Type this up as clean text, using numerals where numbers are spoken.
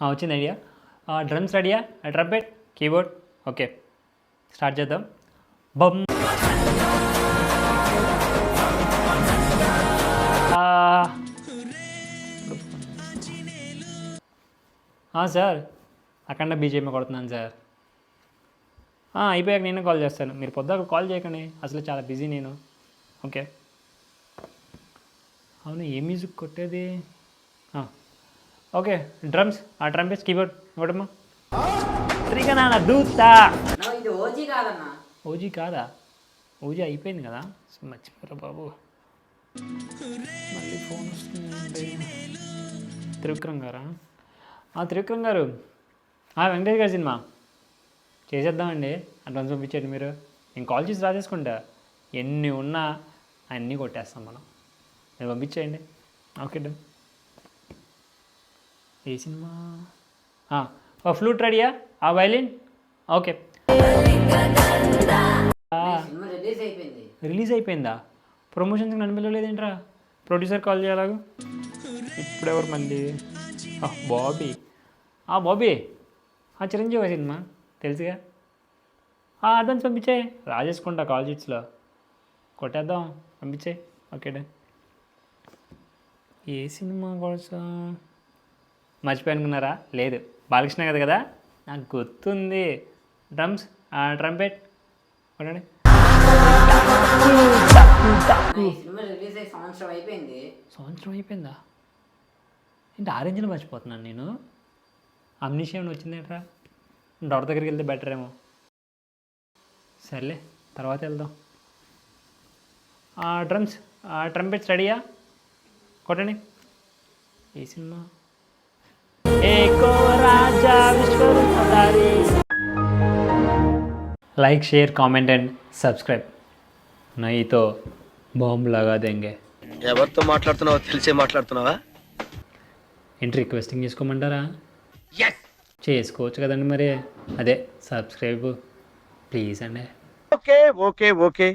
వచ్చింది idea. Drums రెడీయా? Trumpet, keyboard, okay start చేద్దాం. బమ్. సార్ అక్కడ బీజేపీ కొడుతున్నాను సార్. అయిపోయాక నేనే కాల్ చేస్తాను, మీరు పొద్దుక కాల్ చేయకండి, అసలు చాలా బిజీ నేను. ఓకే అవును, ఏ మ్యూజిక్ కొట్టేది? ఓకే డ్రమ్స్, ట్రంపెట్స్, కీబోర్డ్ ఇవ్వడమ్మా. త్రిగనా దూతా. ఇది ఓజీ కాదన్నా. ఓజీ కాదా? ఓజీ అయిపోయింది కదా, మర్చిపోయారా బాబు. మళ్ళీ ఫోన్ వస్తుందండి. త్రివిక్రమ్ గారా? త్రివిక్రమ్ గారు, వెంకటేష్ గారి సినిమా చేసేద్దామండి, అడ్వాన్స్ పంపించండి మీరు, నేను కాల్ చేసి రాసేసుకుంటా, ఎన్ని ఉన్నా అన్నీ కొట్టేస్తాం మనం, మీరు పంపించేయండి. Okay done. ఏ సినిమా? ఫ్లూట్ రెడీయా? Violin, okay. రిలీజ్ అయిపోయిందా? ప్రమోషన్స్కి నన్ను పిలవలేదేంట్రా? ప్రొడ్యూసర్ కాల్ చేయాలాగు ఇప్పుడెవరు మళ్ళీ? బాబీ. బాబీ, చిరంజీవి సినిమా తెలుసుగా. అడ్వాన్స్ పంపించే, రాజేసుకుంటా కాల్ షీట్స్లో, కొట్టేద్దాం, పంపించే. Okay done. ఏ సినిమా కోసం మర్చిపోయానుకున్నారా? లేదు, బాలకృష్ణ కదా, నాకు గుర్తుంది. డ్రమ్స్, ట్రంపెట్ కొట్టండి. సంవత్సరం అయిపోయిందా? ఏంటి ఆరెంజ్లో మర్చిపోతున్నాను నేను? అమ్నీషియా ఏమైనా వచ్చిందేట్రా? డాక్టర్ దగ్గరికి వెళ్తే బెటర్ ఏమో. సర్లే, తర్వాత వెళ్దాం. డ్రమ్స్, ట్రంపెట్స్ రెడీయా? కొట్టండి. ఏ సినిమా? Like share comment and subscribe नहीं तो बॉम्ब लगा देंगे. ఎవరితో మాట్లాడుతున్నావో తెలిసే మాట్లాడుతున్నావా? ఏంటి రిక్వెస్టింగ్ చేసుకోమంటారా? చేసుకోవచ్చు కదండి మరి, అదే సబ్స్క్రైబ్ ప్లీజ్ అండి. Okay okay okay